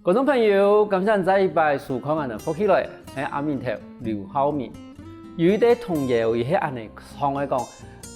观众朋友，感谢在一摆收看我哋福起來，係阿面頭劉浩明。有啲同業伊係安尼講嘅講，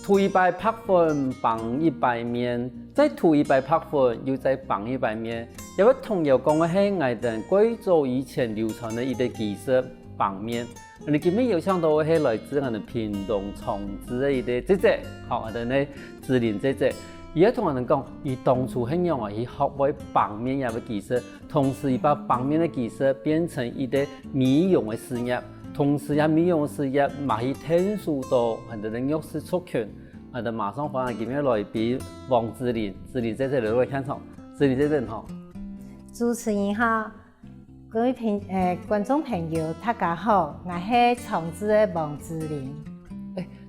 塗一擺白粉，綁一擺面，再塗一擺白粉，又再綁一擺面。有啲同業講嘅係我哋貴州以前流傳嘅一個技術綁面。你今日有想到係來自我哋屏東崇志嘅一個姐姐，好，我哋呢志玲姐姐。伊喺同人講，伊當初係用伊學會綁面嘅技術，同時伊把綁面嘅技術變成一個美容嘅事業，同時也美容事業嘛去聽數到很多人玉石出拳，我哋馬上歡迎今日來賓王志玲，志玲姐姐嚟到現場，志玲姐姐好。主持人好，各位觀眾朋友大家好，我係崇志嘅王志玲。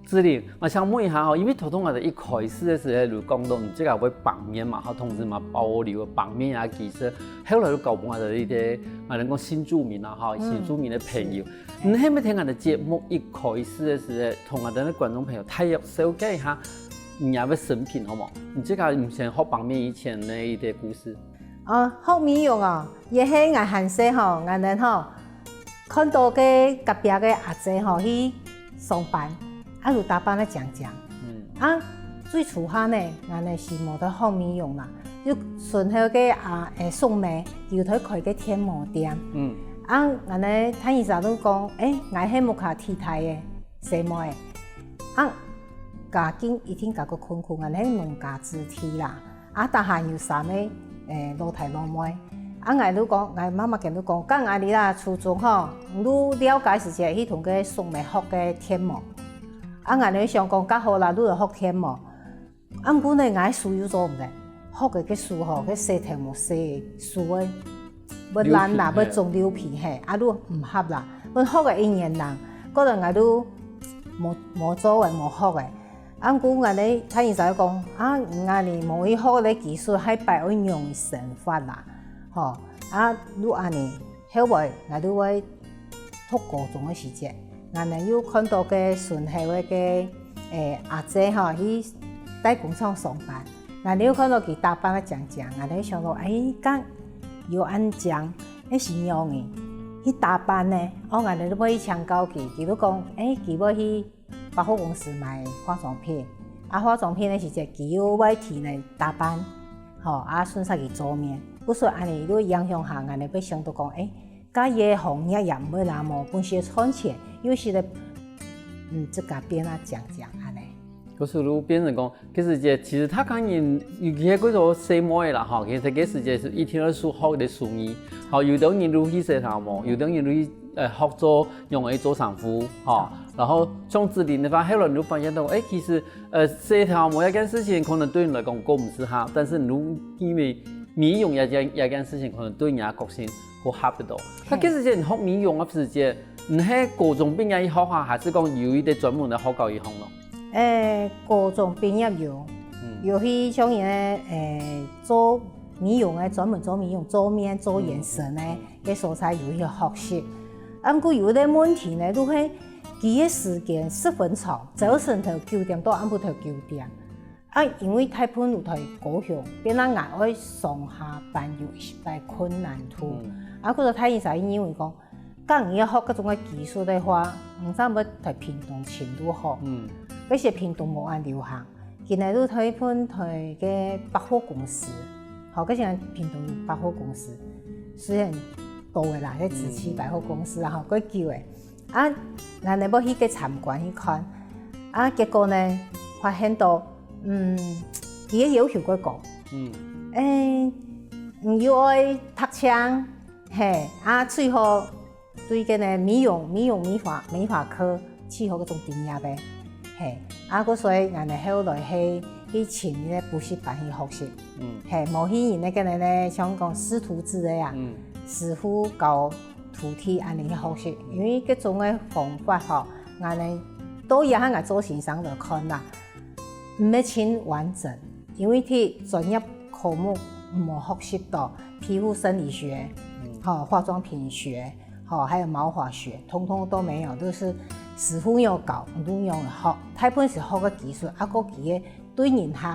志玲，我想問一下因為頭先我哋一開始嘅時候就講到，你即係會綁面嘛，同時嘛保留綁面嘅技術，後來就搞我哋呢啲我哋講新住民啊，新住民嘅朋友，你係咪聽我哋節目一開始嘅時候，同我哋啲觀眾朋友大約了解一下你嘅生平好冇？你即係唔想學綁面以前嘅一啲故事？學美容也係我漢時我哋看到嘅隔壁嘅阿姐去上班。就打扮得正正，最初下呢，我哋是冇得學美容啦，就順後嘅送妹，叫佢開個天魔店。我哋睇醫生都講，我係木卡替代嘅細妹，家境一定較個困苦，我哋農家子弟啦，但係有三個老太老妹，我都講，我媽媽跟都講，講我哋啦初中你了解時節去同佢送妹學嘅天魔。我哋想講較好啦，你就學天魔。不過呢，我書又做唔得，學嘅個書佢寫題目寫書嘅，要爛啦，要種牛皮係，都唔合啦。我學嘅一年人，嗰陣我都冇做嘅，冇學嘅。不過我哋睇醫生講，我哋冇去學嘅技術係擺喺用成法啦，如安尼後尾我都會讀高中嘅時節。我哋又看到嘅順後嘅阿姐去大工廠上班，我哋又看到佢打扮得正正，我哋想到咁有安醬，是樣嘅，去打扮呢，我哋都要去請教佢，佢都講，佢要去百貨公司買化妝品，化妝品嘅時節，佢要替嚟打扮，順勢去做面，不說安尼都影響下，我哋要想到講，家嘢行業也唔會那麼本身賺錢。有時咧，這個變啊講安尼。嗰時候變成講，其實他講人有些嗰種細妹啦，其實嗰時節是一天二數學嘅術語，有啲人入去洗頭毛，有啲人入去學做用嚟做衫褲，然後像志玲嘅話，後來你就發現到，其實洗頭毛一件事情可能對你來講唔適合，但是你因為美容一件事情可能對人家個性好合得到。佢其實即係學美容嘅時節。你喺高中畢業以後還是講有一啲專門嘅學校以後咯？高中畢業有去像人做美容嘅，專門做美容、做面、做眼神嘅所在有去學習。不過有啲問題呢，都係佢嘅時間10分長，早晨頭9點到晏晡頭9點。因為太半路台高雄，變啦額外上下班有一擺困難度。嗰個太醫生因為講。講要學嗰種嘅技術嘅話，唔知要喺屏東前都學。嗰時屏東冇按流行，現在都睇翻台嘅百貨公司。嗰時屏東百貨公司雖然多嘅啦，啲自持百貨公司啦，嗰叫嘅。我哋要去嘅參觀去看，結果呢發現到，佢嘅要求過高。唔要愛讀槍，最好。對個呢美容美髮科去學嗰種專業嘅，所以我哋後來去請呢補習班去學習，冇去人嗰個呢像講師徒制嘅呀，師傅教徒弟安尼去學習，因為嗰種嘅方法我哋都要喺我做先生嚟看啦，唔係親完整，因為啲專業科目冇學習到，皮膚生理學，化妝品學。還有毛髮學，通通都沒有，都是師傅要教，都要學。大部分是學個技術，個技嘅對人客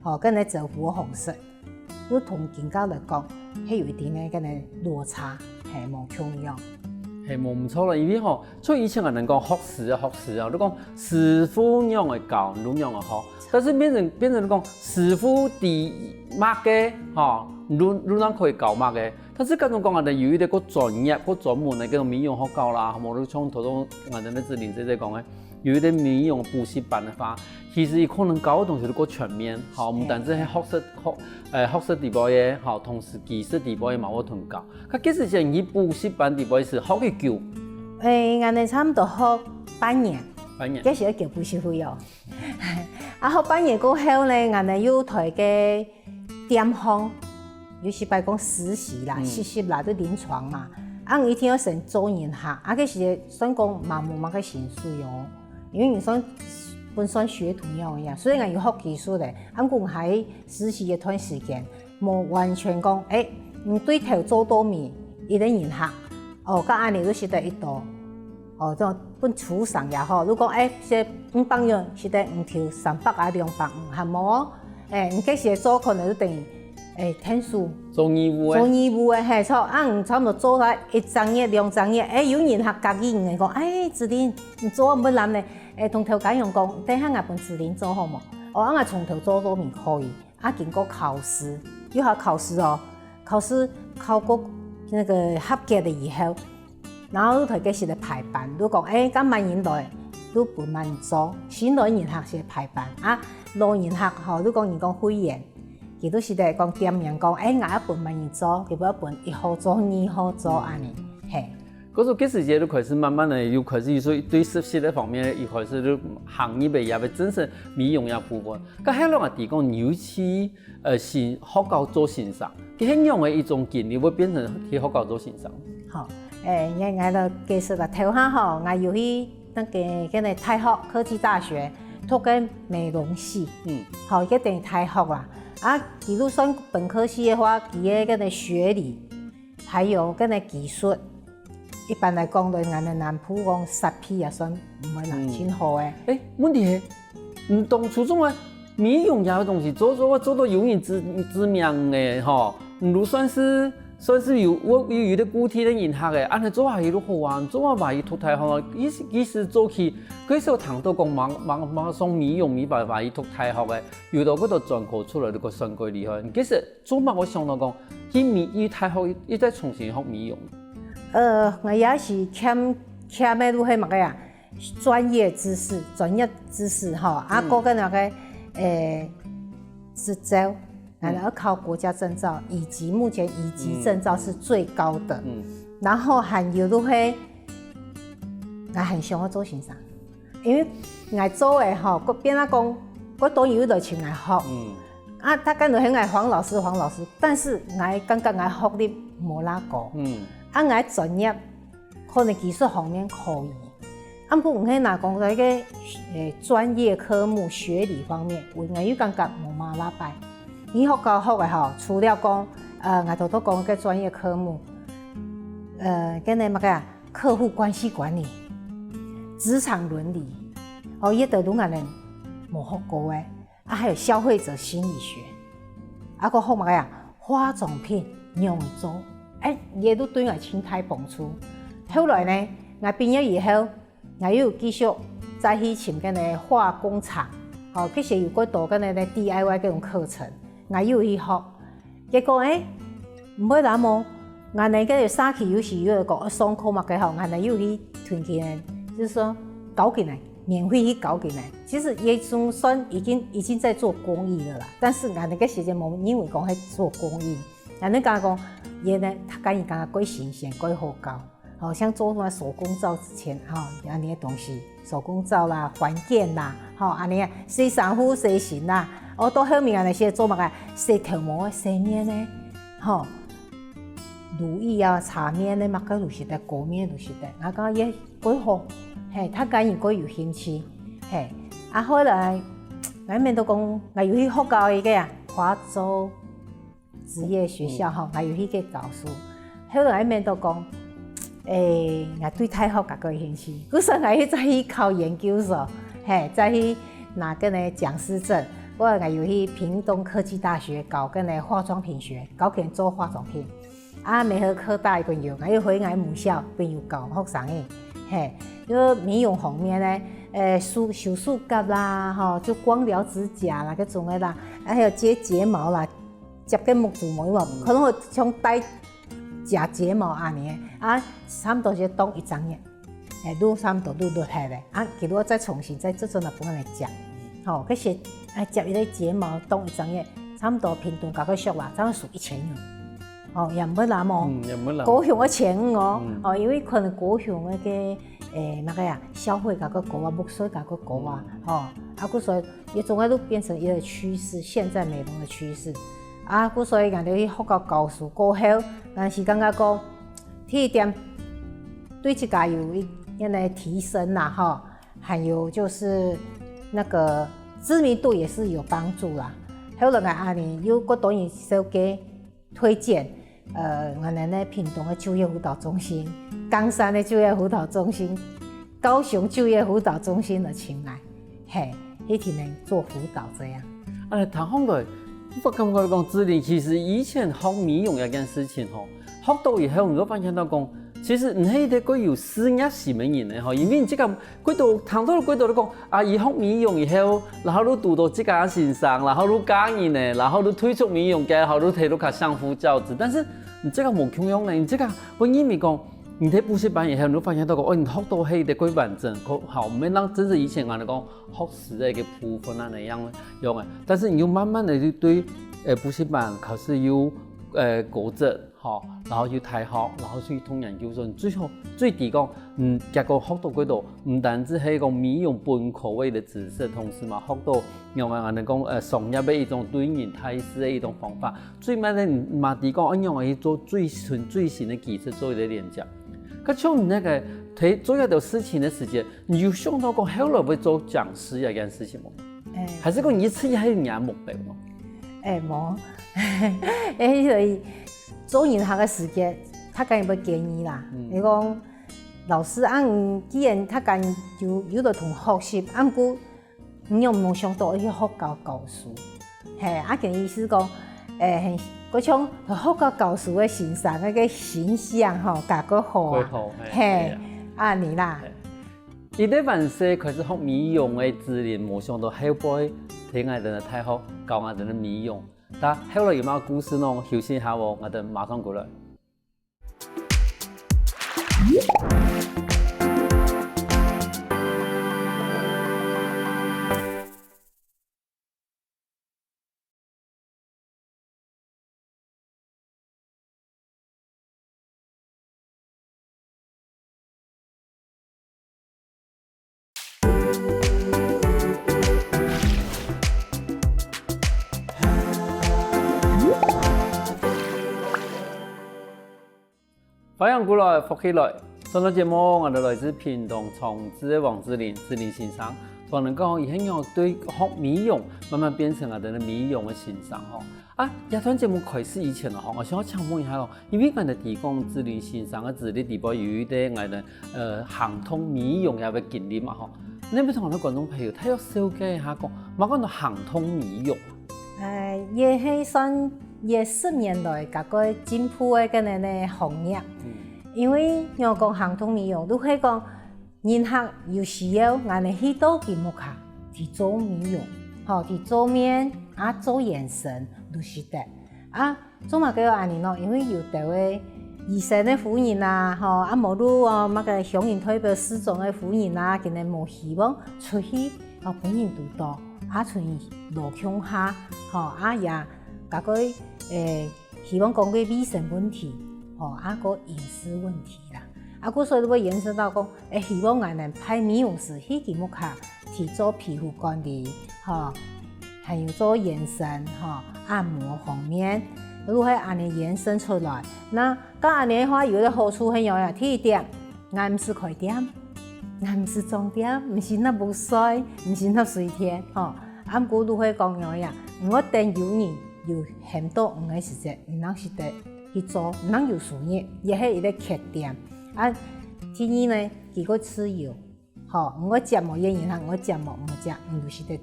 嘅，跟你做服務方式。你同警教来讲，係有一定嘅嗰個落差，係冇同樣。係冇唔錯啦，因為吼，所以以前人講學士啊，你講師傅樣嘅教，你樣嘅學，但是變成講師傅第乜嘅，吼，你啷可以教乜嘅？但是嗰種講人哋有一啲個專業、個專門嘅嗰種美容學教啦，冇你從頭到人哋咧志玲姐姐講嘅，有一啲美容補習班嘅話，其實可能教嘅東西都個全面，好，唔單止係學識地步嘅，好，同時技術地步嘅嘛，我同教。佢幾時前以補習班地步是學嘅久？我哋差唔多學半年，嗰時叫補習費哦。啊，學半年過後咧，我哋要台嘅點方，有時拜講實習啦、實習啦，都臨床嘛。啊，我一天要成做人客，啊，嗰時算講冇乜嘅薪水哦，因為你算本身學徒樣嘅，所以我要學技術咧。啊，我喺實習一段時間，冇完全講，唔對頭做多面，一定人客。哦，咁安尼都是得一道。哦，這種本廚上也好，如果是5百樣，是得5條300啊200，係冇？你嗰時做可能都等於天數。做義務嘅，錯啊！差唔多做咗1張嘢、2張嘢，有人客介意嘅講，志玲，你做唔難咧？同頭家用講，等下我幫志玲做好冇？我我從頭做到面可以，啊經過考試，有下考試哦，考過那個合格的以後。然後佢嗰時嚟排班，都講咁萬人來都半萬人做，新來人客是排班啊，老人客吼都講人講會員，佢都是嚟講點名講，我一半萬人做，佢一半1號做2號做安尼，係。嗰時幾時節都開始慢慢地又開始說對實習嘅方面，又開始都行業嘅也係真正美容嘅部分。咁喺兩個地方，尤其學校做先生，佢係樣嘅一種經歷會變成去學校做先生。好。我就其實啦，頭下吼，我要去那個大學科技大學讀個美容系，好，一定大學啦。啊，比如算本科系嘅話，佢嘅個學理，還有個技術，一般來講對我哋南部講10P也算唔係難真好嘅。問題係唔當初種嘅美容業嘅東西做到有人知名嘅吼，唔算是有啲固體的人客嘅，安尼做下伊都好玩，做下話伊脫太好，伊時做起，佢時候談到講馬上美容美白話伊脫太好嘅，遇到嗰度專科出來，你個算鬼厲害。其實做乜我想到講，伊太好，伊再重新學美容。我也是欠咩都係乜嘅呀？專業知識吼，啊嗰個那個執照。然後考國家證照，以及目前乙級證照是最高的。然後還有都係，我很想要做先生，因為我做嘅吼，個邊個講，我當然有來請我學。啊，他講到係我黃老師，但是我感覺我學的冇那個。啊，我專業可能技術方面可以，啊，不過我係拿講嗰個專業科目學理方面，我又感覺冇嘛那擺。醫學教學嘅吼，除了講，我頭都講個專業科目，跟你乜嘅客戶關係管理、職場倫理，哦，一度都我哋冇學過嘅，啊，還有消費者心理學，啊個學乜嘅化妝品釀造，也都對我親太幫助。後來呢，我畢業以後，我又繼續再去尋個呢化工廠，哦，其實有過多個呢 DIY 嗰種課程。我又去學，結果唔會那麼，我哋嗰個沙期有時有個上課嘛嘅吼，我哋又去團建咧，就是說搞進來，免費去搞進來。其實也總算已經在做公益了啦，但是我哋嗰時間冇因為講係做公益，人哋講嘢呢，他講講鬼新鮮鬼好搞，好像做什麼手工皂之前哈，安尼嘅東西，手工皂啦、環境啦，吼安尼啊，洗衫褲、洗裙啦。我到後面啊，那些做乜嘅洗頭毛、洗面咧，吼，乳液啊、擦面咧，乜嘅都是得，裹面都是得。我講也幾好，係，他講應該有興趣，係。啊，後來我面都講，我要去學校一個啊，華州職業學校吼，我要去個教書。後來我面都講，我對大學感覺興趣，嗰時我再去考研究所，係，再去拿個呢講師證。我个有去屏东科技大学搞个呢化妆品学，搞研做化妆品。啊，美和科大个有，又回来母校便有教学生的，嘿，因为美容方面呢，手术甲啦，吼，就光疗指甲啦，嗰种的啦，还有接睫毛啦，接个木子毛嘛，可能会像戴假睫毛安尼，啊，差不多就当一张嘢，愈差不多愈落下咧，啊，其实我再重新再做来帮人接，吼，嗰些接伊个睫毛当一张嘢，差不多平均价个俗啦，差不多属1000元。哦，也唔要那么高雄的钱哦，哦，因为可能高雄那个那个呀，消费价个高啊，木水价个高啊，哦，啊，故所以也总归都变成一个趋势，现在美容的趋势，啊，故所以人哋去学到教书过后，但是感觉讲，第一点对自家有一定的提升啦，哈，还有就是那个知名度也是有帮助啦，还有那个安尼有个等于小给推荐。我们呢屏东的就业辅导中心、冈山的就业辅导中心、高雄就业辅导中心的请来，嘿，一起能做辅导这样。谈好来，我感觉讲，志玲其实以前学美容一件事情吼，学到以后，我发现到讲，其实唔係得佢有事業心嘅人咧吼，因為這個幾度談到幾度都講，啊，伊學美容以後，然後你讀到這個身上，然後你教人呢，然後你推出美容嘅，然後你睇到佢相夫教子，但是你這個冇共用呢，你這個我因為講，你睇補習班以後，你發現到講，哦，你學到係得幾完整，好，唔係讓真是以前我哋講學時嘅一個部分啊那樣用嘅，但是你要慢慢地去對補習班考試要過正。好，然後要睇學，然後去通研究所，最後最低講，結果學到嗰度，唔單止係個美容本口味的知識，同時嘛學到用我哋講商業嘅一種對人態勢嘅一種方法，最尾咧嘛啲講用嚟做最新嘅技術做一個連接。咁像你那個睇做一條事情嘅時間，你有想到講後來會做講師一件事情冇？還是講一次係人目標冇？冇，所以。做銀行嘅時間，他梗要建議啦。你講老師既然他梗有得同學習，不過你又冇想到去學教書，係建議是講嗰種學教書嘅先生嗰個形象吼，較個好啊，係你啦。伊啲萬歲開始學美容嘅資歷，冇想到後輩睇我哋太好，教我哋美容。但後來有冇故事呢？休息一下喎，我哋馬上過來。歡迎過來，福起來。上個節目我哋來自屏東長治嘅王志玲先生，同人講以後對學美容慢慢變成我哋嘅美容嘅先生吼。啊，一段節目開始以前吼，我想請問一下咯，因為我哋提供志玲先生嘅資歷地方有啲我哋行通美容嘅經歷嘛吼。你咪同我哋觀眾朋友睇下小解一下講，乜講到行通美容？也係算也10年來嗰個進步嘅嗰個呢行業。因為我講行通美容，都係講人客有需要，我哋去到節目下去做美容，吼，去做面啊，做眼神都是得啊。做乜嘅安尼咯？因為有啲位醫生嘅婦人啊，吼啊無如乜個響應退表失蹤嘅婦人啊，佢哋無希望出去啊本人督導，啊出去路腔下，吼啊也嗰個希望講個衛生問題。個飲食問題啦，所以都會延伸到講，希望我哋派美容師去節目下去做皮膚管理，還有做眼神，按摩方面，如果按你延伸出來，那咁按你話有個好處很有呀。第一點，我唔是開店，我唔是總店，唔是那無衰，唔是那水天，不過都會講有呀，我等有人有很多唔嘅時節，唔能是得。去做，唔能有事業，也係一個缺點。啊，第二呢，佢個吃藥，我節目演員我節目唔食，唔就是得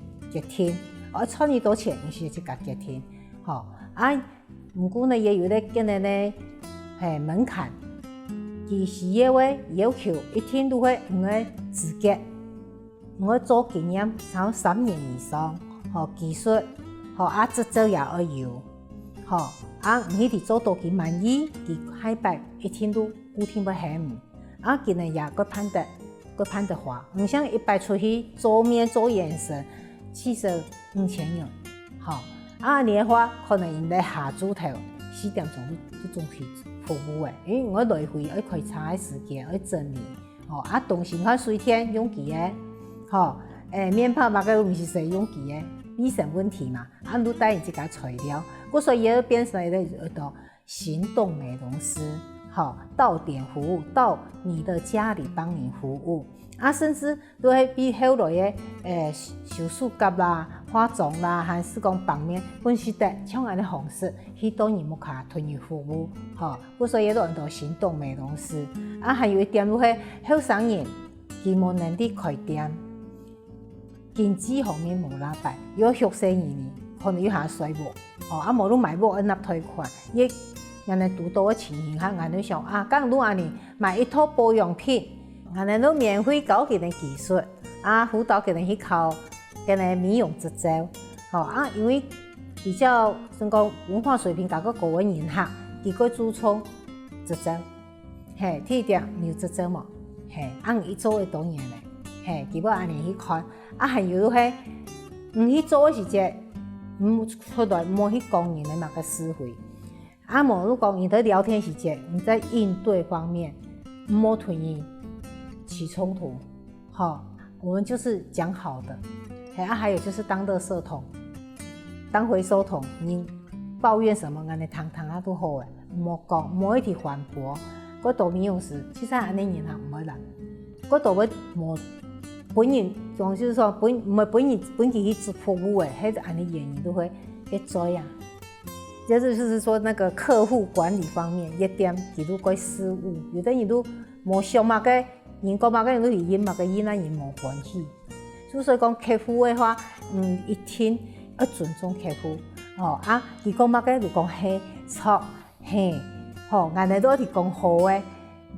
聽。赚伊多钱，伊是去家己听，吼啊，毋过呢，也有咧建立咧，门槛，其实个话要求一天都会用个资格，用个做经验超3年以上，吼技术，吼啊执照也要有，吼啊，毋是伫做多几满意，伫海拔一天都固定要限，啊，今日也佫攀得花，唔像一摆出去做面做眼神，75,000元，吼啊，你的话可能因在下猪头4点钟就总去服务的，因为我来回要开车的时间要整理，吼啊，东西看水天用机的，吼面泡嘛个毋是说用机的，卫生问题嘛，啊，你带伊即个材料，所以也变成咧行动美容师。好，到点服务，到你的家里帮你服务啊，甚至都会比后来的手术甲啦、化妆啦，还是讲帮面，本是的像安尼方式去到你们卡推你服务，好，所以也都很多行动美容师啊，还有一点就是后生人基本能力开店，经济方面无拉白，有学生人可能有下税务，哦啊，无你买无按纳退款，亦。安尼拄到的情形下，安尼想啊，讲愈安尼买一套保养品，安尼都免费教佢哋技术，啊，辅导佢哋去考佢哋美容执照，吼啊，因为比较算讲文化水平较高嘅人客，佢个注重执照，嘿，第一点你有执照冇？嘿，按伊做的多年咧，嘿，佢要安尼去看，啊，还有迄唔去做的时节，唔出来冇去讲人的那个思维。啊，无如讲，你的聊天时节，你在应对方面，莫同伊起冲突，好，我们就是讲好的，啊，还有就是当垃圾桶，当回收桶，你抱怨什么，安尼通啊都好诶，莫讲，莫一直反驳，我做美容师，其实安尼人也唔会啦，我做要无本人，就是说唔系本人去服务诶，迄安尼人都会去做呀。就是说那个客户管理方面一点几都该失误，有的人都无想嘛个，人讲嘛个人都是因嘛个因那人无关系。所以讲客户的话，一听要尊重客户，哦啊，佢讲嘛个就讲嘿错嘿，吼，安尼都要是讲好诶，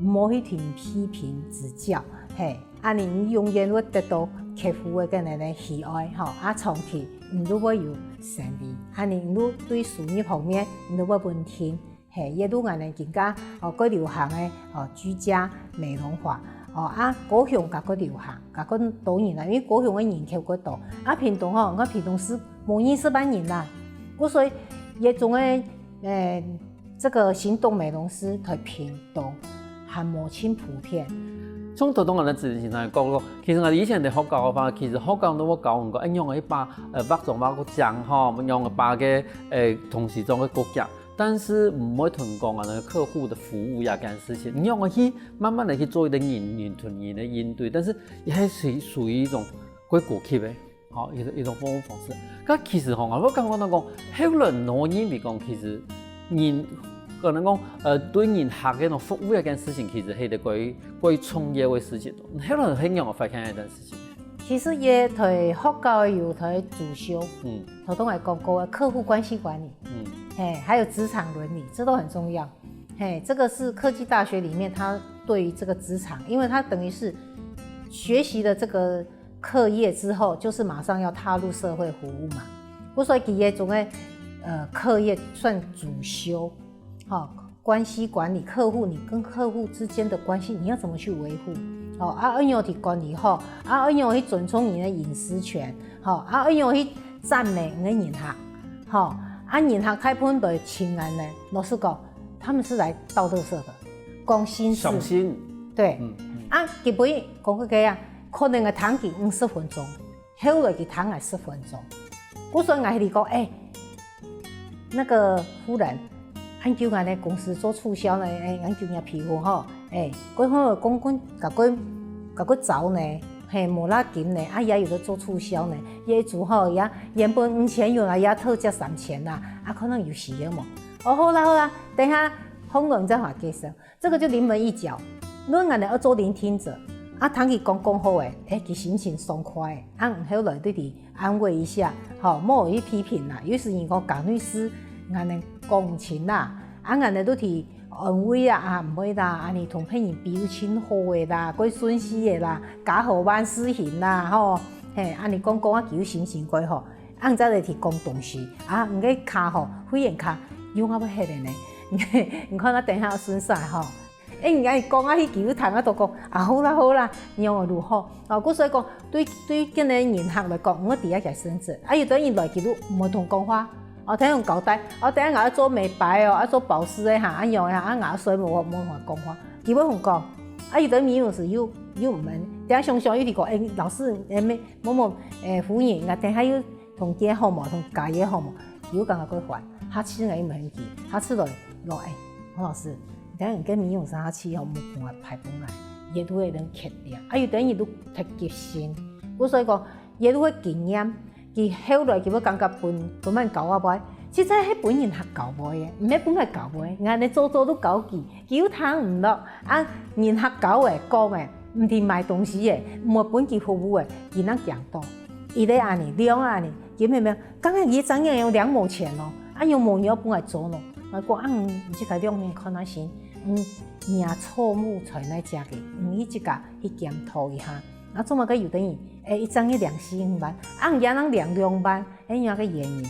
唔好去听批评指教，嘿，安尼永远会得到客户的个人的喜爱，吼啊长期。你都会有胜利，安尼你都对事业方面你都会稳定，嘿，也都安尼更加个流行的居家美容法，啊，高雄甲个流行，甲个多年啦，因为高雄的人口个多，啊，屏东我屏东市无20万人啦，所以也种的这个行动美容师在屏东还无甚普遍。从头到尾的自然形态讲咯，其实我哋以前哋學教嘅話，其實學教都我教唔過，一樣嘅把畫狀畫個講吼，唔用嘅把嘅同時裝嘅個講，但是唔會同講啊，客戶的服務呀件事情，你用我去慢慢地去做一啲人同人嘅應對，但是也係屬於一種過去嘅，好一種服務方式。咁其實吼，我剛剛講，後來挪因嚟講，其實人。可能講對人客嘅種服務一件事情，其實係得歸創業嘅事情，可能很讓我發現一件事情。其實也對學教有對主修，頭先我講過客戶關係管理，還有職場倫理，這都很重要。這個是科技大學裡面，它對於這個職場，因為它等於是學習了這個課業之後，就是馬上要踏入社會服務嘛。所以佢嘅種嘅課業算主修。好，關係管理客戶，你跟客戶之間的關係，你要怎麼去維護？好啊，怎樣去管理好？啊，怎樣去尊重你的隱私權？好啊，怎樣去讚美你的人客？好啊，人客開盤對親安呢，老實講，他們是來倒垃圾的，講心事。小心。對，啊，基本講個啊，可能係談佢50分鐘，後來佢談係10分鐘。我說我係你講，那個夫人。俺叫俺哋公司做促銷呢，俺叫人皮膚吼，嗰個公關甲佢走呢，無拉緊呢，啊也有得做促銷呢，也做吼也原本5000元啦，也特價3000啦，啊可能有時嘅嘛，好啦，等下紅人再話介紹，這個就臨門一腳，如果俺哋要做聆聽者，啊，通去讲好诶，其心情爽快诶，后来对伫安慰一下，莫去批评啦。有时伊讲港律师安尼共情啦，安尼都去安慰啊，毋会啦，安尼同朋友表亲好诶啦，过顺时诶啦，家和万事兴啦，安尼讲啊，求心情过好，再来去讲东西，毋过骹肺炎骹用啊要迄个呢，毋看咱等下顺晒人家讲迄球堂都讲好啦，用如何？所以讲对今个人学来讲，我第一个选择，有等于来其实无同讲法，听用交代，等下我做美白做保湿诶用牙水无法讲法，基本上讲，有等于是有唔免，等下常有伫讲，老师某服务员，等下有同家好无，同家业好无，有感觉过烦，下次我唔很记，下次来黄老师。等人跟美容啥起木盘排本来，也都会能克掉，有等于都特急性。所以讲，也都会经验，佢后来佢要感觉分慢教我买，实在迄本人学教买嘅，唔係本来教買，人哋做都教佢，叫他唔落，人學教嘅講嘅，唔係賣東西嘅，唔係本佢服務嘅，佢能強到，伊咧安尼量安尼，見咩咩？剛剛伊怎樣用2毛錢咯，用毛料本來做咯，我講唔知個量面看哪先。名草木才来食嘅，伊即個去檢討一下，總個有等於伊爭一2-4萬，也能2萬，有個原因，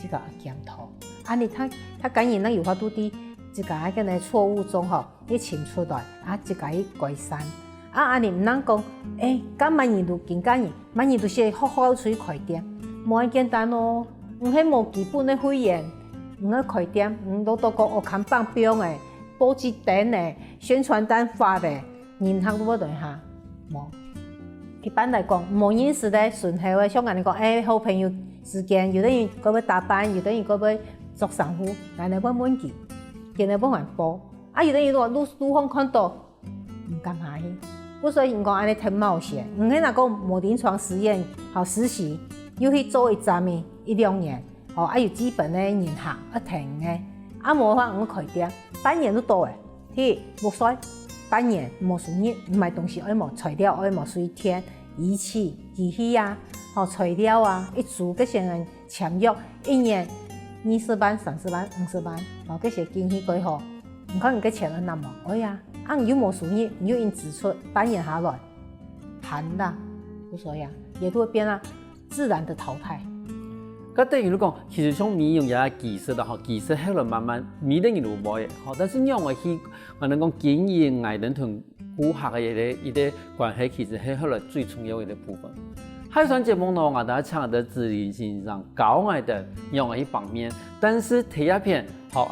即個檢討，你他感染有法度啲，即個喺個錯誤中去清出來，即個去改善，你唔能講，咁萬年度更加嚴，萬年度先好好出去開店，冇咁簡單咯，係冇基本嘅會員，唔去開店，都講看板標嘅。報紙單誒，宣傳單發誒，人客都冇對下，冇。一般來講，冇認識咧，順後誒，像人哋講，好朋友之間，有啲人佢要打扮，有啲人佢要做衫褲，人哋要滿記，見嚟幫人報，有啲人話路方看到，唔敢下去。所以人講安尼挺冒險，唔係嗱個無臨床實驗，實習，要去做一陣咪1-2年，有基本嘅人客停嘅。無法唔開店，半年都多誒，冇衰，半年冇數日，唔係東西愛冇材料，愛冇水天、儀器、機器材料一組嗰些人簽約，1年20萬、30萬、50萬，嗰些經費幾好，唔可能佢簽咗那麼，有冇數日，有因支出，半年下來，閒啦，所以也都會變啦，自然的淘汰。咁等於你講，其實像美容也技術啦，技術後來慢慢美得人都冇嘅，但是讓我去，我能講經營藝人同顧客嘅一啲關係，其實係後來最重要嘅一部分。喺上節目呢，我哋講的自律性上教我哋用嘅一方面，但是第一篇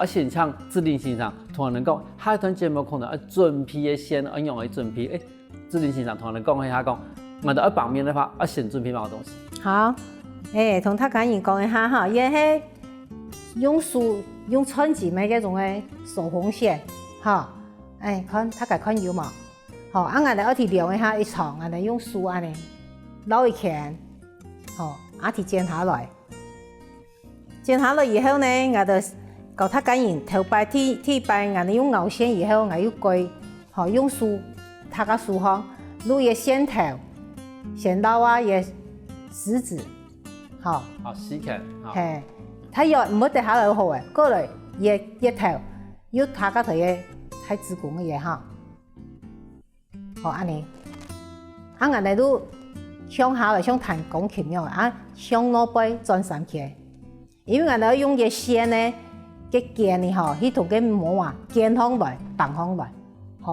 先講自律性上，同人講，下一段節目可能準備嘅先，用嘅準備，自律性上同人講一下講，我哋一方面嘅話，先準備乜東西。好。同他講言講一下也係用穿子咪嗰種嘅手紅線，看他看有冇，我哋去量一下一床，我哋用梳安尼撈一圈，去剪下來以後呢，我哋教他講言頭擺第擺，我哋用凹線以後，我要改，用梳，他個梳方，錄嘅線頭，線到也食指。時間，他要唔好跌下來好誒，過來一頭要他個頭嘅太子宮嘅嘢安尼，我哋都向下來像彈鋼琴樣向腦背轉上去，因為我哋用嘅線呢，嘅鍵呢去同佢摸鍵方來、棒方來，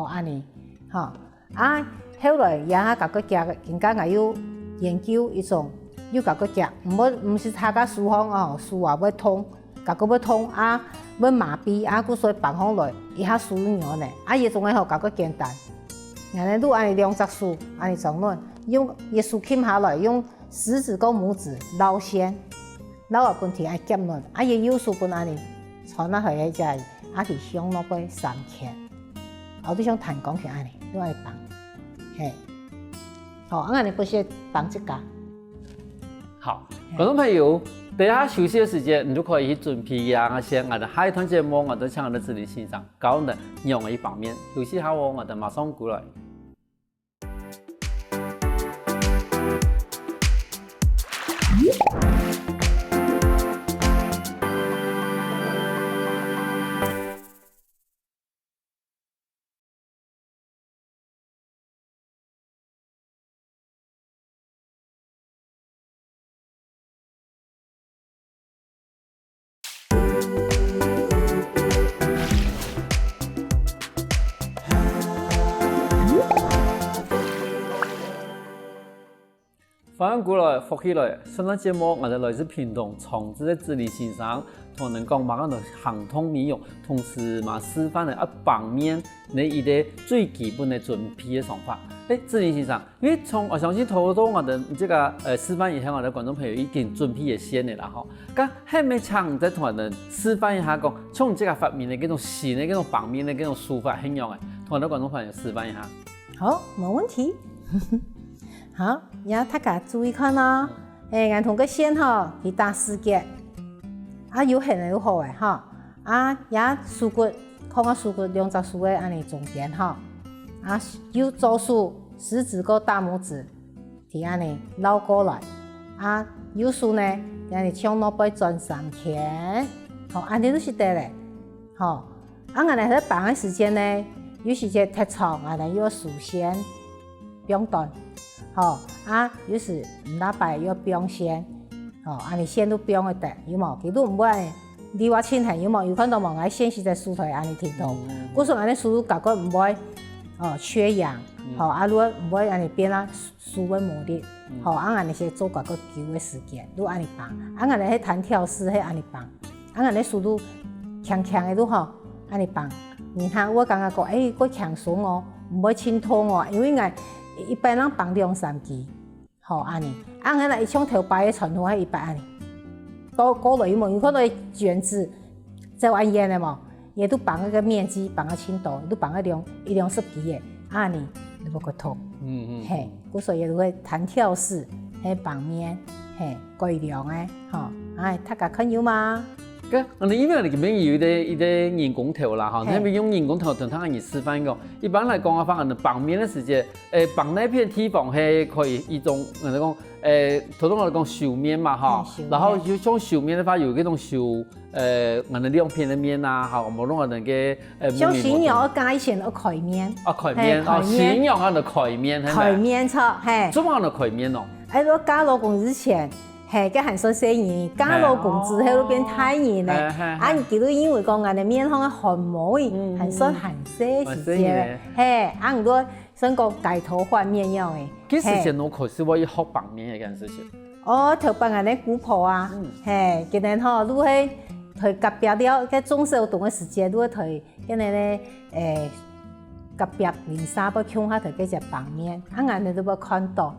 安尼，後來也個個家更加我要研究一種。要甲佢夾，唔是他個書方書要通，甲佢要通要麻痹所以放方來，伊下書樣呢，伊種個甲佢簡單，人哋都安尼2隻書，安尼裝落，用伊書撿下來，用食指跟拇指撈線，撈下半天夾落，伊有書本安尼傳落去喺只，係向落去3圈，我都想彈鋼琴安尼，都愛放，安尼不是放一個。好，觀眾朋友，等下休息嘅時間，你就可以去準備呀，先我哋下一段節目，我哋請我哋自律欣賞，教我哋用嘅一方面。休息下我哋馬上過來。翻过来，复起来，上档节目我哋来自屏东长治的治理先生，同人讲马上就行通美容，同时嘛示范了旁面你一个最基本的准备的方法。治理先生，因为从我相信头多我哋这个示范以前，我哋观众朋友已经准备嘅先的啦吼。咁下面请再同人示范一下讲，从这个发明的这种新的这种旁面的这种书法很样的，同我哋观众朋友示范一下。好，没问题。好，也大家注意看哦。俺同个线吼，去打4结，有痕的有好诶吼。也竖骨，看我竖骨2只竖诶安尼中间吼。有左手食指跟大拇指，提安尼捞过来。右手呢，安尼向脑背转3圈。好，安尼就是对嘞。好，俺来在绑的时间呢，有时间太长，俺来要竖线，不用断。好，有时唔打白要不用线。哦，安尼线都不用会得，有冇？佢都唔会。你话亲痕有冇？有看到冇？俺线是在梳头安尼停头，我说安尼梳感觉唔会。缺氧，如果唔会安尼变啦，输温磨力，安尼是做个久的时间，都安尼绑，安尼迄弹跳式迄安尼绑，安尼速度强的都吼，安尼绑。然后我刚刚讲，佫强松哦，唔会清痛哦，因为一般人绑2-3支，安尼，安尼像头摆的传统迄一般安尼，都过落有冇？有可能卷子在玩烟的冇？也都绑那个面积，绑个轻度，都绑个1-10支的，安尼你不会痛。嘿，故所也都会弹跳式，嘿绑面，嘿改良的，大家看有吗？我哋因为你边有一个人工头啦，哈，那边用人工头同他人示范个。一般来讲啊，放人绑面的时间，绑那片地方是可以一种，我哋讲，头先我哋讲手面嘛，哈，然后就像手面的话，有嗰种手，我哋2片的面啊，哈，我们弄我哋嘅像新娘加以前的块面。块面，新娘我哋块面，块面错，嘿。做乜我哋块面哦？我嫁老公之前。嘿，佮很说生意，嫁老公之后都变太热嘞。佢都因为讲俺的面孔很毛，很说很细时间。嘿，唔过想讲改头换面样诶。几时间我开始我要学绑面嘅件事情？头绑俺的姑婆啊，嘿，今年吼，如迄台隔壁了，佮中少段的时间，如果台今年咧，隔壁零三要抢下台几只绑面，俺哋都要看到。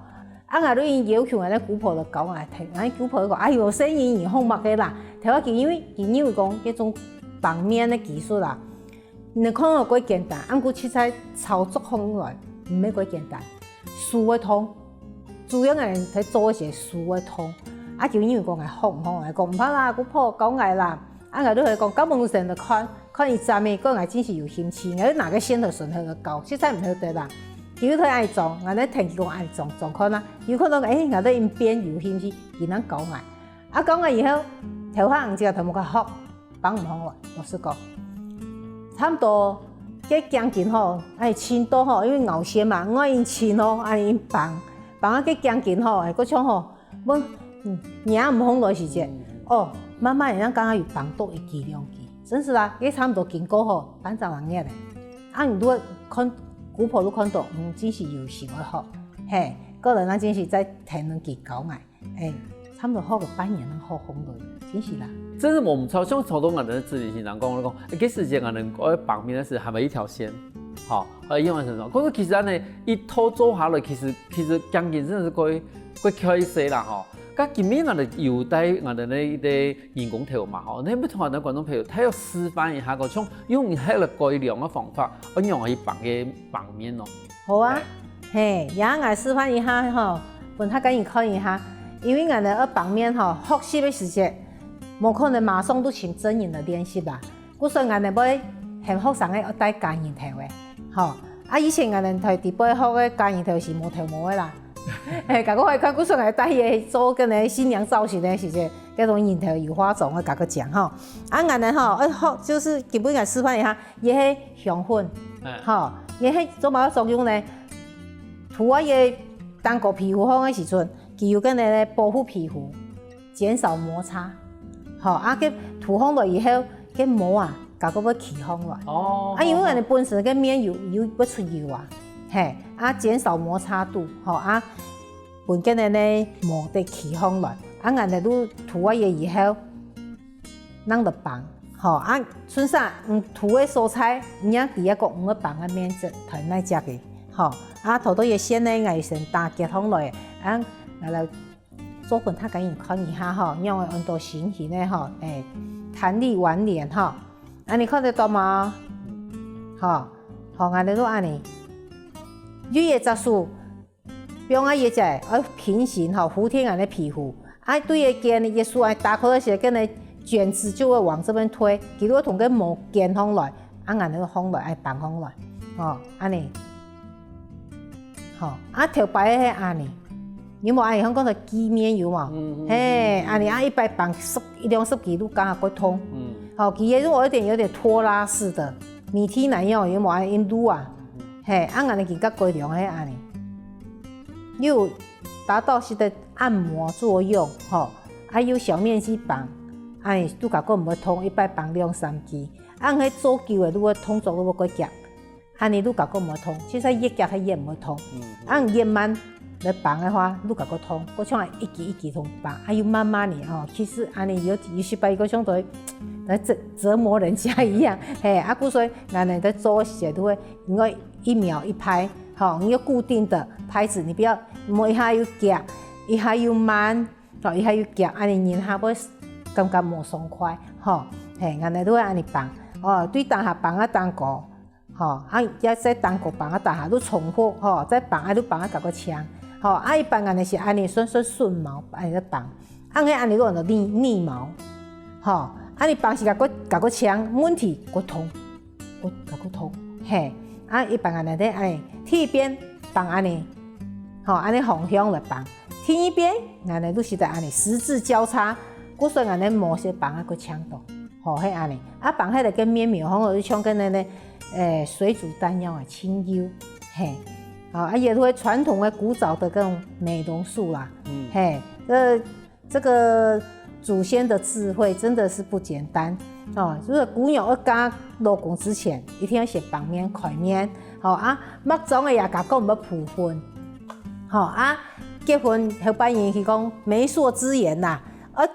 都已经要求俺咧姑婆就教我听，俺姑婆讲，哎呦，生意而好默嘅啦。睇我因为讲嗰种绑面的技术啦，你看到几简单，俺估其实操作方来唔係幾簡單，數會通，主要係睇做嘅時數會通。就因為講係好唔好，講唔怕啦，姑婆講係啦，都係講根本上就看伊站嘅，個真是有興趣，哪個先頭順去個教，其實唔曉得啦。叫佢愛做，咧聽佢講愛做看啦。有可能都因邊有興趣，佢能教我。教我以後，頭下唔知頭目個學，幫唔好我，老實講，差唔多。將近吼，青多吼，因為熬線嘛，我用青吼，因綁啊，將近吼，嗰種吼，我娘唔好來時節，慢慢人家剛剛有綁到1期2期，真是啦，差唔多經過吼，3十人嘅咧，如果看姑婆都看到，真是有時會學，嘿，個人真是在聽人幾高矮，差唔多學個半年能學好耐，真是啦。这是我们像超多人的自理性人讲，这时间人绑面的是还没一条线，好，用在身上。可是其实咱呢一套做下来，其实将近真的是过开始啦，吼。咁今面我哋有带我哋呢一啲人工头嘛，吼，你要同我哋观众朋友，他要示範一下個種用迄個改良嘅方法，用去綁嘅綁面咯。好啊，嘿，也我示範一下吼，讓他給你看一下，因為我哋綁面吼，學習嘅時間。冇可能馬上都請真人嚟練習啦。嗰時我哋要很學生嘅要戴假人頭嘅，吼。以前我哋台第八學嘅假人頭是冇頭毛嘅啦。甲我看嗰時我哋戴嘢做嗰啲新娘造型嘅時節，嗰種人頭有化妝，我甲佢講吼。我哋吼，學就是基本嘅示範一下，伊係香粉，吼，伊係做乜作用咧？塗我嘅當個皮膚好嘅時陣，佢有嗰啲保護皮膚，減少摩擦。好，佢塗好了以後，佢膜啊，搞個要起風來。因為人哋本身個面有不出油啊，嘿，減少摩擦度，分今日呢磨得起风来，啊，俺哋都涂完以后，咱就放，吼啊，剩下涂的蔬菜，你啊第一个要放个面子，才耐食嘅，吼啊，头也先呢，我先打结风来，啊，来做份他给你看一下吼，让温度形成呢吼，弹力完脸吼，啊，你看得到吗？吼，好，俺哋都安尼，鱼嘅杂素。比如讲，伊只平行吼，服贴俺的皮肤，啊，对个肩耶稣爱打开那些，跟那卷子就会往这边推，其实同个毛肩风来，啊，俺那个风来，爱放风来，哦，安尼，吼，啊，头摆迄安尼，有无安尼？香港的肌面有嘛？嘿，安尼啊，一摆放1-2支都刚好够通，好，其实我有点拖拉式的，米体男用有无安尼印度啊？嘿，啊，俺的其较规量迄安尼。又达到是的按摩作用，吼，啊有小面积绑，哎，都甲个唔会痛，一摆绑2-3支，按迄做久的，如果痛作如果过夹，安尼都甲个唔会痛，其实越夹它越唔会痛，按越慢来绑的话，都甲个痛，我像一支一支痛绑，啊又慢慢的哦，其实安尼有时摆一个相对来折磨人家一样，嘿，啊，故所以咱们在做时都会应该1秒1拍。好，你要固定的拍子，你不要摸一下又夹，一下又慢，哦，一下又夹，安尼人下会感觉无爽快，吼，嘿，安尼都会安尼放，哦，对当下放啊当个，吼，啊，也再当个放啊当下都重复，吼，再放啊都放啊搞个枪，吼，啊一般安尼是安尼顺毛安尼在放，按迄安尼都叫做逆毛，吼，安尼放是搞个枪，问题个痛，搞个痛，嘿。啊，一般安尼咧，安尼天一边放安尼，吼，安尼方向来放，天一边安尼都是在安尼十字交叉，古说安尼模式放啊个强度，吼，迄安尼，啊放迄个跟面苗风，就像跟那水煮蛋一样啊，清幽，嘿，啊，也会传统的古早的各种美容术啦，嘿，这个祖先的智慧真的是不简单。哦，就是古人要加老公之前，一定要先绑面、开面，好啊，墨妆的也甲讲要铺婚，好啊，结婚后半夜是讲媒妁之言呐，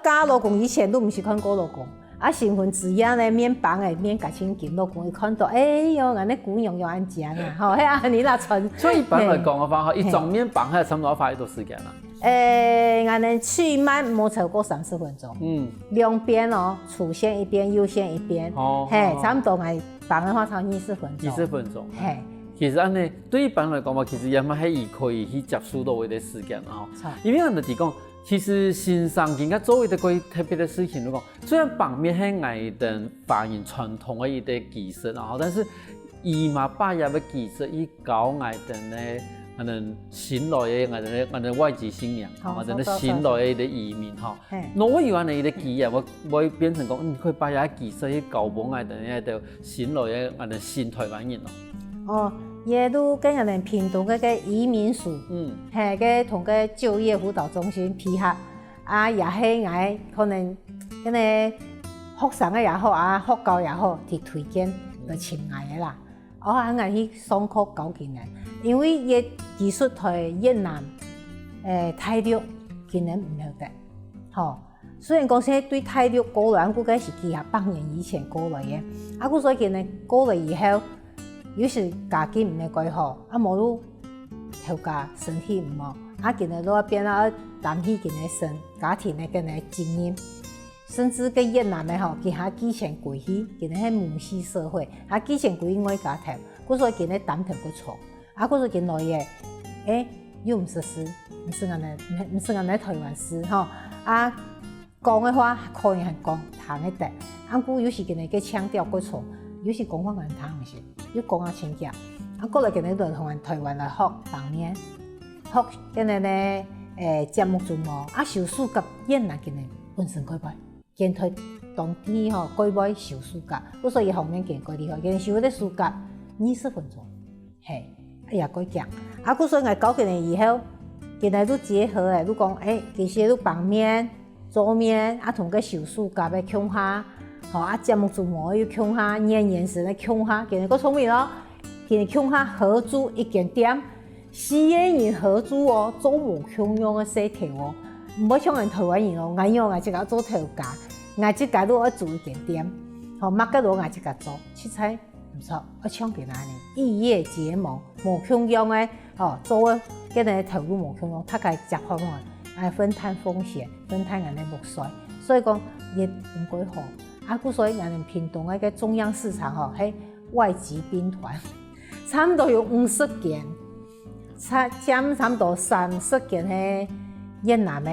加老公以前都唔是看过老公，啊，新婚之夜呢，面绑的面甲亲近老公，伊看到，哎哟，安尼古人要安讲啊，吼，迄安尼啦传。所以一般来讲的话，一种面绑还差不多要花多时间啦？俺们去慢没超过30分钟。两边哦，左线一边，右线一边。哦。嘿，差不多俺绑的话超24分钟。24分钟。嘿。其实安尼对一般来讲嘛，其实也蛮係可以去接触到的时间啊。因为俺哋讲，其实欣赏人家做一啲特别的事情，如果虽然绑面係我哋反映传统的一啲技术啊，但是伊嘛把入嘅技术伊教我哋咧。俺哋新來嘅俺哋外籍新娘，俺哋新來嘅移民吼，那我有俺哋嘅技啊，我變成講，你可以把啲技術去教幫俺哋喺度新來嘅俺哋新台灣人咯。哦，也都跟俺哋屏東嘅移民署，係嘅同個就業輔導中心配合，啊也係我可能嗰啲學生嘅也好啊，學校也好，去推薦嚟請我嘅啦。我喺去上課教佢哋。因为伊技术在越南、泰國今年唔曉得，吼。雖然講現在對泰國過來，估計是幾下100年以前過來嘅，啊，所以今年過來以後，有時家境唔係幾好，啊，冇都條家身體唔好，啊，今年都變啊擔起今年生家庭嘅今年經驗，甚至個越南嘅吼，佢下之前過去，今年係母系社會，下之前過去愛家庭，所以今年擔頭個錯。啊，嗰時見來嘅，又唔識詩，唔是我哋台灣詩吼。啊，講嘅話可以係講談嘅得，啊，古有時見你嘅腔調過錯，有時講翻人談嘅時，要講下情節。啊，過來見你就同人台灣來學方面，學見你咧節目組模，啊，小暑假越南見你本身改擺，見佢當地吼改擺小暑假，嗰所以後面見過啲嗬，見小啲暑假20分鐘，係。也改講，啊，所以我教佢哋以後，佢哋都結合誒，都講其實都綁面、做面，啊，同個小暑假要強下，吼，啊，節目組模要強下，年時咧強下，佢哋個聰明咯，佢哋強下合租一間店，四个人合租哦，做无穷样的洗头哦，唔好像人台湾人哦，俺用俺这个做头家，俺这个都要做一点点，好，马个罗俺这个做，七彩唔错，我抢别人呢，异业结盟，无穷样的哦，做个跟人投入无穷样，他该结合嘛，来分摊风险，分摊俺的木衰，所以讲也唔鬼好。啊，故所以俺们屏东那个中央市场吼，迄外籍兵团，差不多有50件，占差不多30件迄越南的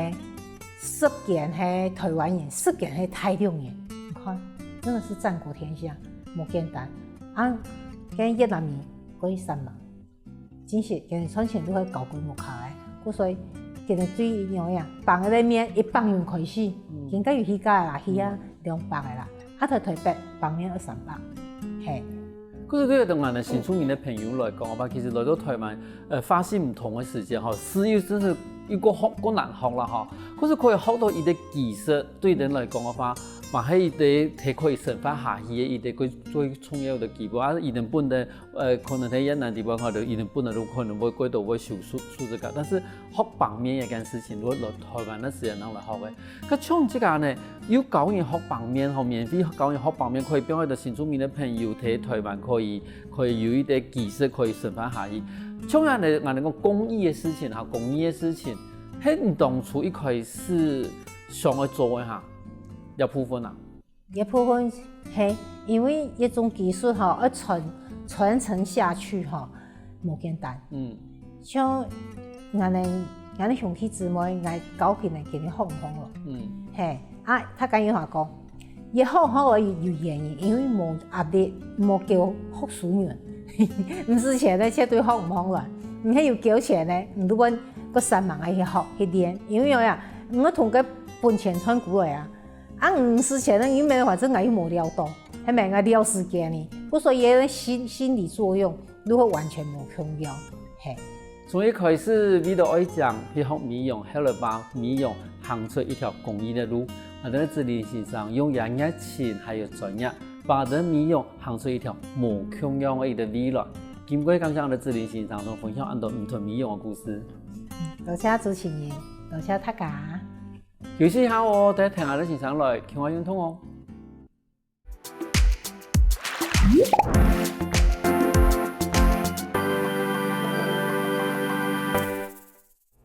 ，10件迄台湾人，10件迄泰国人，你看，真的是战国天下，无简单。啊，跟越南人过去3万，真是今日赚钱都会搞规模卡的，故所以今日对伊样样，放在面100元开始，现在有鱼价啦，鱼啊200个啦，啊台台北放面200-300，嘿。可是对于我们新出名的朋友来讲吧，其实来到台湾，发现唔同的时间哈，私有真是一个學個難學啦哈。可是可以學到伊的技術，對人來講嘅話，嘛係伊哋係可以生發下去嘅，伊哋佢最重要的基本啊，伊哋本來可能喺越南地方看到，伊哋本來都可能會過度會受這個，但是學旁面一件事情，如果來台灣嘅時間人來學嘅，佢像這個呢，要教人學旁面，和免費教人學旁面，可以俾我哋新出名的朋友喺台灣可以有一啲技術可以生發下去。像人哋講公益嘅事情哈，公益嘅事情，喺你當初一開始想去做嘅哈，一部分啊。一部分係因為一種技術吼，要傳承下去吼，無簡單。像俺哋兄弟姊妹，俺搞起來今日好唔好咯？係啊，他講句話講，也好而已有原因，因為冇壓力，冇叫學書人。唔是錢咧，絕對學唔好啦。唔係要繳錢咧，唔都揾個3萬去學去練，因為呀，我同個本錢賺過來啊。啊，唔是錢咧，因為反正我又冇料到，係咪？我料時間呢，所以個心理作用如果完全冇重要，係。從一開始你都愛講去學美容，後來把美容行出一條公益的路。我哋喺志玲先生用熱情還有專業，把人美容行出一條無窮樣嘅一個未來。今過感謝我哋志玲先生同分享很多唔同美容嘅故事。多謝主持人，多謝大家。休息一下哦，等聽下啲先生來傾下運動哦。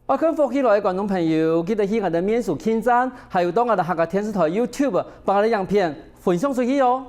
我跟福起來嘅觀眾朋友，記得去我哋面書網站，還有到我哋客家電視台 YouTube，把我哋影片分享出去哦。